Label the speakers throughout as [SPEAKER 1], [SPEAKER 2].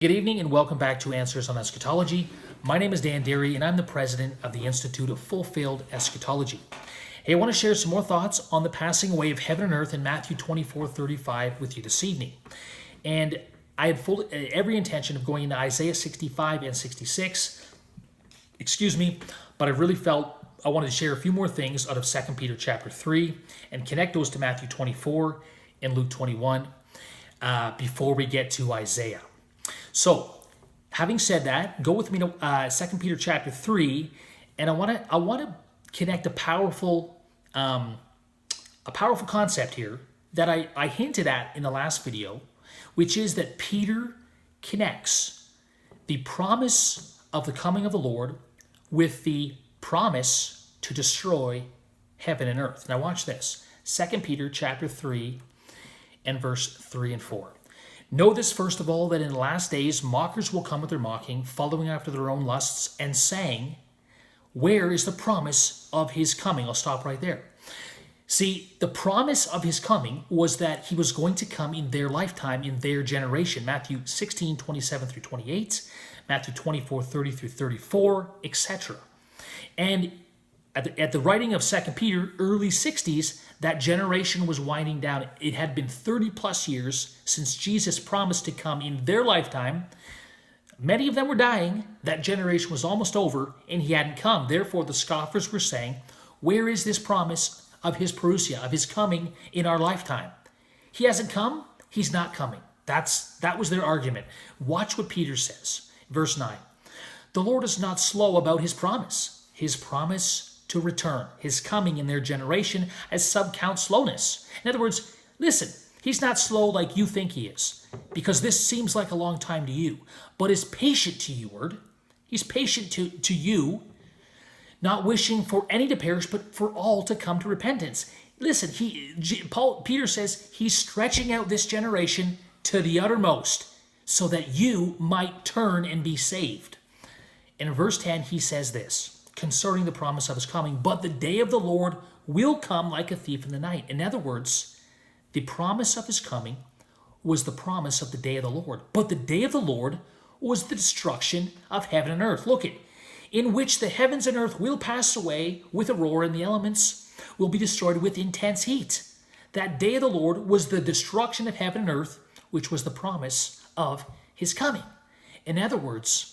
[SPEAKER 1] Good evening and welcome back to Answers on Eschatology. My name is Dan Derry and I'm the president of the Institute of Fulfilled Eschatology. Hey, I want to share some more thoughts on the passing away of heaven and earth in Matthew 24:35 with you this evening. And I had every intention of going into Isaiah 65 and 66, but I really felt I wanted to share a few more things out of 2 Peter chapter 3 and connect those to Matthew 24 and Luke 21 before we get to Isaiah. So, having said that, go with me to 2 Peter chapter 3, and I want to connect a powerful concept here that I hinted at in the last video, which is that Peter connects the promise of the coming of the Lord with the promise to destroy heaven and earth. Now watch this. 2 Peter chapter 3 and verse 3 and 4. Know this, first of all, that in the last days mockers will come with their mocking, following after their own lusts, and saying, where is the promise of his coming? I'll stop right there. See, the promise of his coming was that he was going to come in their lifetime, in their generation. Matthew 16:27 through 28, Matthew 24:30 through 34, etc. And at the writing of 2 Peter, early 60s, that generation was winding down. It had been 30 plus years since Jesus promised to come in their lifetime. Many of them were dying. That generation was almost over, and he hadn't come. Therefore, the scoffers were saying, where is this promise of his parousia, of his coming in our lifetime? He hasn't come. He's not coming. That was their argument. Watch what Peter says. Verse 9. The Lord is not slow about his promise to return, his coming in their generation, as some count slowness. In other words, listen, he's not slow like you think he is, because this seems like a long time to you, but is patient to you, word. He's patient to you, not wishing for any to perish, but for all to come to repentance. Listen, Peter says he's stretching out this generation to the uttermost so that you might turn and be saved. In verse 10, he says this, concerning the promise of his coming, but the day of the Lord will come like a thief in the night. In other words, the promise of his coming was the promise of the day of the Lord. But the day of the Lord was the destruction of heaven and earth. Look it, in which the heavens and earth will pass away with a roar, and the elements will be destroyed with intense heat. That day of the Lord was the destruction of heaven and earth, which was the promise of his coming. In other words,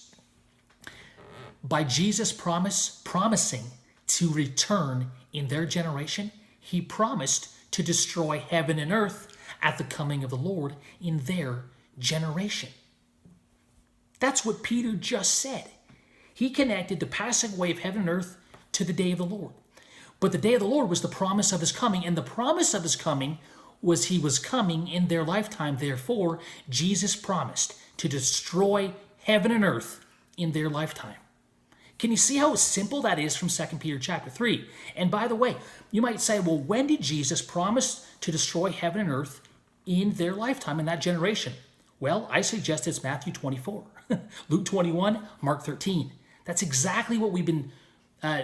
[SPEAKER 1] by Jesus promising to return in their generation, he promised to destroy heaven and earth at the coming of the Lord in their generation. That's what Peter just said. He connected the passing away of heaven and earth to the day of the Lord. But the day of the Lord was the promise of his coming, and the promise of his coming was he was coming in their lifetime. Therefore, Jesus promised to destroy heaven and earth in their lifetime. Can you see how simple that is from 2 Peter chapter 3? And by the way, you might say, well, when did Jesus promise to destroy heaven and earth in their lifetime, in that generation? Well, I suggest it's Matthew 24, Luke 21, Mark 13. That's exactly what we've been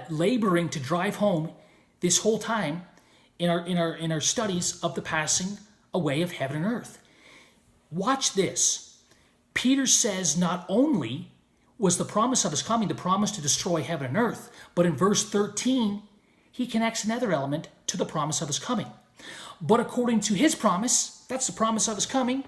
[SPEAKER 1] laboring to drive home this whole time in our studies of the passing away of heaven and earth. Watch this. Peter says not only was the promise of his coming the promise to destroy heaven and earth, but in verse 13, he connects another element to the promise of his coming. But according to his promise, that's the promise of his coming,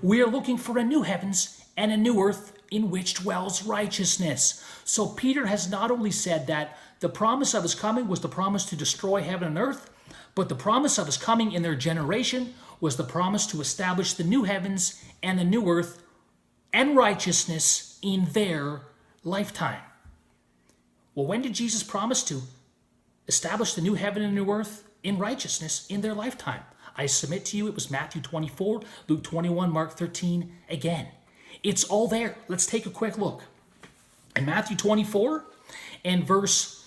[SPEAKER 1] we are looking for a new heavens and a new earth in which dwells righteousness. So Peter has not only said that the promise of his coming was the promise to destroy heaven and earth, but the promise of his coming in their generation was the promise to establish the new heavens and the new earth and righteousness in their lifetime. Well, when did Jesus promise to establish the new heaven and new earth in righteousness in their lifetime? I submit to you it was Matthew 24, Luke 21, Mark 13 again. It's all there. Let's take a quick look. In Matthew 24 and verse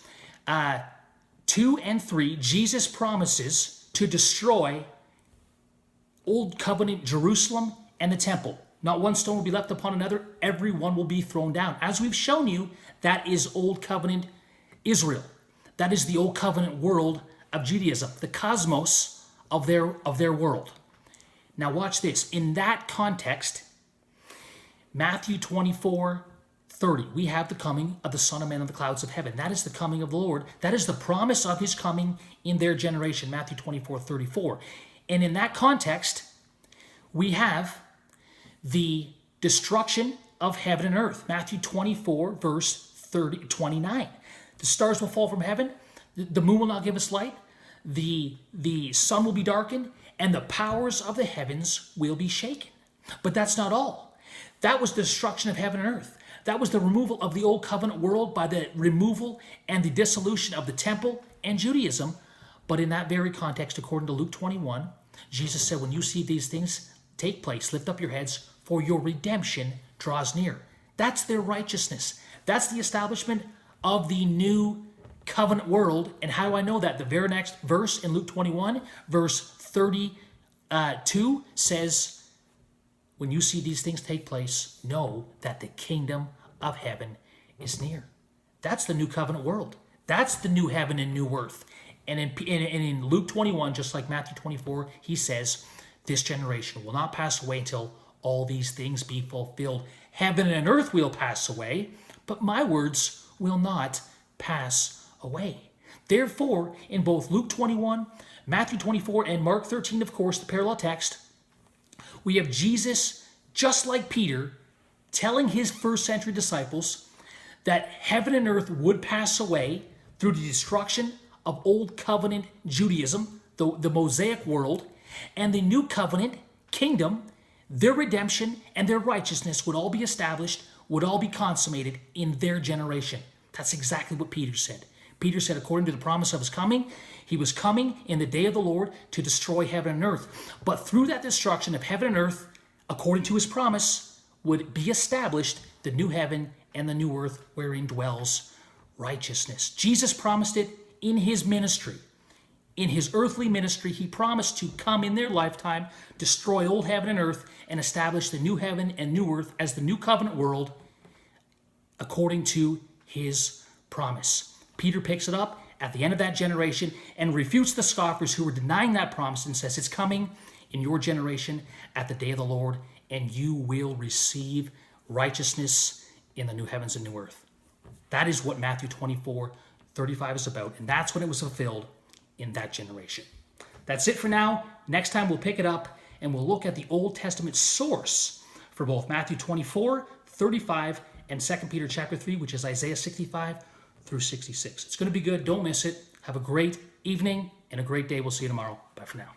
[SPEAKER 1] 2 and 3, Jesus promises to destroy Old Covenant Jerusalem and the temple. Not one stone will be left upon another. Every one will be thrown down. As we've shown you, that is Old Covenant Israel. That is the Old Covenant world of Judaism, the cosmos of their world. Now watch this. In that context, Matthew 24:30. We have the coming of the Son of Man on the clouds of heaven. That is the coming of the Lord. That is the promise of his coming in their generation, Matthew 24:34. And in that context, we have the destruction of heaven and earth. Matthew 24, verse 29. The stars will fall from heaven. The moon will not give us light. The sun will be darkened. And the powers of the heavens will be shaken. But that's not all. That was the destruction of heaven and earth. That was the removal of the old covenant world by the removal and the dissolution of the temple and Judaism. But in that very context, according to Luke 21, Jesus said, when you see these things take place, lift up your heads, for your redemption draws near. That's their righteousness. That's the establishment of the new covenant world. And how do I know that? The very next verse in Luke 21, verse 32 says, when you see these things take place, know that the kingdom of heaven is near. That's the new covenant world. That's the new heaven and new earth. And in Luke 21, just like Matthew 24, he says, this generation will not pass away until all these things be fulfilled. Heaven and earth will pass away, but my words will not pass away. Therefore, in both Luke 21, Matthew 24, and Mark 13, of course, the parallel text, we have Jesus, just like Peter, telling his first century disciples that heaven and earth would pass away through the destruction of old covenant Judaism, the Mosaic world, and the new covenant kingdom, their redemption and their righteousness would all be established, would all be consummated in their generation. That's exactly what Peter said. Peter said, according to the promise of his coming, he was coming in the day of the Lord to destroy heaven and earth. But through that destruction of heaven and earth, according to his promise, would be established the new heaven and the new earth wherein dwells righteousness. Jesus promised it in his ministry. In his earthly ministry, he promised to come in their lifetime, destroy old heaven and earth, and establish the new heaven and new earth as the new covenant world according to his promise. Peter picks it up at the end of that generation and refutes the scoffers who were denying that promise and says, it's coming in your generation at the day of the Lord, and you will receive righteousness in the new heavens and new earth. That is what Matthew 24:35 is about, and that's when it was fulfilled in that generation. That's it for now. Next time we'll pick it up and we'll look at the Old Testament source for both Matthew 24:35 and 2 Peter chapter 3, which is Isaiah 65 through 66. It's going to be good. Don't miss it. Have a great evening and a great day. We'll see you tomorrow. Bye for now.